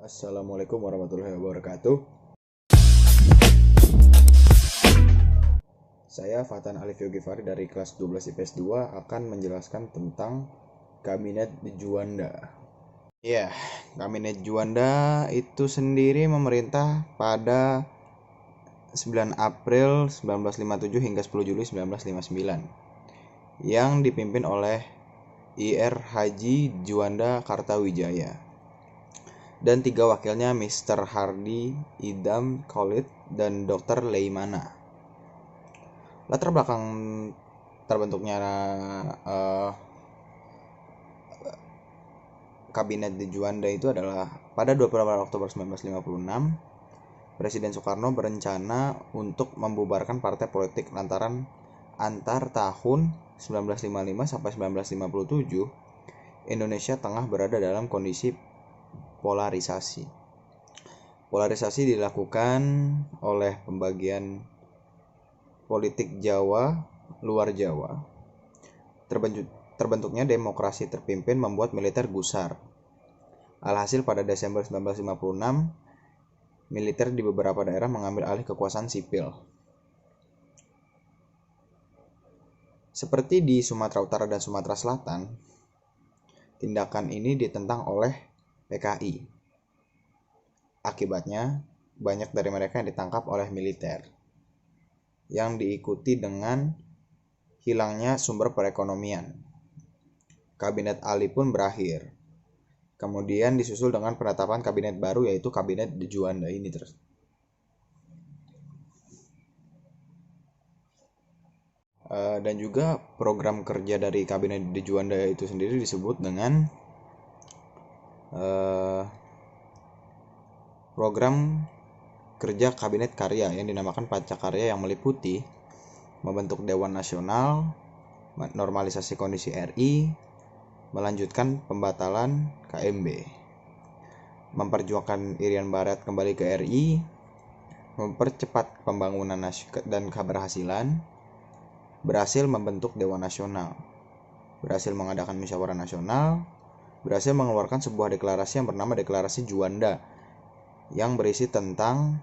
Assalamualaikum warahmatullahi wabarakatuh. Saya Fatan Alif Yogifari dari kelas 12 IPS 2 akan menjelaskan tentang Kabinet Juanda. Ya, Kabinet Juanda itu sendiri memerintah pada 9 April 1957 hingga 10 Juli 1959 yang dipimpin oleh Ir Haji Juanda Kartawijaya dan 3 wakilnya Mr. Hardy, Idam Khalid, dan Dr. Leimana. Latar belakang terbentuknya Kabinet di Juanda itu adalah pada 28 Oktober 1956, Presiden Soekarno berencana untuk membubarkan partai politik lantaran antar tahun 1955 sampai 1957 Indonesia tengah berada dalam kondisi polarisasi. Polarisasi dilakukan oleh pembagian politik Jawa, luar Jawa. Terbentuknya demokrasi terpimpin membuat militer gusar. Alhasil pada Desember 1956, militer di beberapa daerah mengambil alih kekuasaan sipil. Seperti di Sumatera Utara dan Sumatera Selatan, tindakan ini ditentang oleh PKI. Akibatnya, banyak dari mereka yang ditangkap oleh militer, yang diikuti dengan hilangnya sumber perekonomian. Kabinet Ali pun berakhir. Kemudian disusul dengan penetapan kabinet baru, yaitu Kabinet Juanda ini terus. Dan juga program kerja dari Kabinet Juanda itu sendiri disebut dengan program kerja Kabinet Karya yang dinamakan Pancakarya, yang meliputi membentuk Dewan Nasional, normalisasi kondisi RI, melanjutkan pembatalan KMB, memperjuangkan Irian Barat kembali ke RI, mempercepat pembangunan dan keberhasilan, berhasil membentuk Dewan Nasional, berhasil mengadakan musyawarah nasional, berhasil mengeluarkan sebuah deklarasi yang bernama Deklarasi Juanda, yang berisi tentang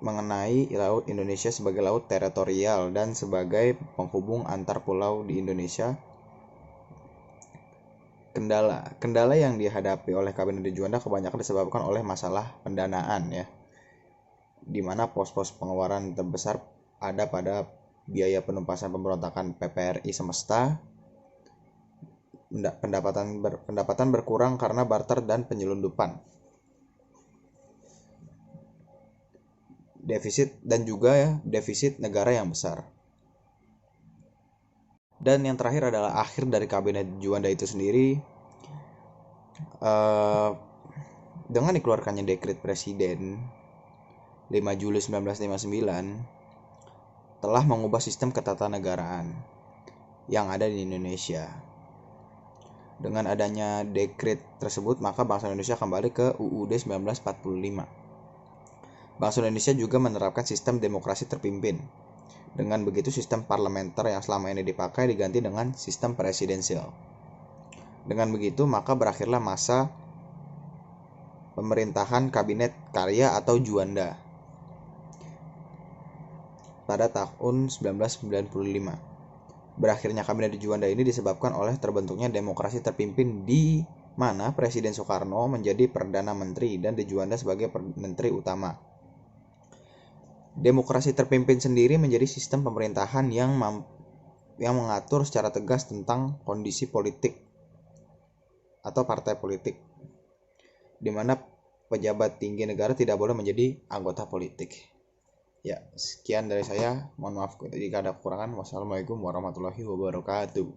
mengenai laut Indonesia sebagai laut teritorial dan sebagai penghubung antar pulau di Indonesia. Kendala yang dihadapi oleh Kabinet Juanda kebanyakan disebabkan oleh masalah pendanaan, ya, di mana pos-pos pengeluaran terbesar ada pada biaya penumpasan pemberontakan PPRI semesta, pendapatan berkurang karena barter dan penyelundupan, defisit negara yang besar. Dan yang terakhir adalah akhir dari Kabinet Juanda itu sendiri, dengan dikeluarkannya dekret Presiden 5 Juli 1959 telah mengubah sistem ketatanegaraan yang ada di Indonesia. Dengan adanya dekret tersebut, maka bangsa Indonesia kembali ke UUD 1945. Bangsa Indonesia juga menerapkan sistem demokrasi terpimpin. Dengan begitu, sistem parlementer yang selama ini dipakai diganti dengan sistem presidensial. Dengan begitu, maka berakhirlah masa pemerintahan Kabinet Karya atau Juanda pada tahun 1995. Berakhirnya Kabinet Juanda ini disebabkan oleh terbentuknya demokrasi terpimpin di mana Presiden Soekarno menjadi Perdana Menteri dan De Juanda sebagai Menteri Utama. Demokrasi terpimpin sendiri menjadi sistem pemerintahan yang mengatur secara tegas tentang kondisi politik atau partai politik, di mana pejabat tinggi negara tidak boleh menjadi anggota politik. Ya, sekian dari saya. Mohon maaf jika ada kekurangan. Wassalamualaikum warahmatullahi wabarakatuh.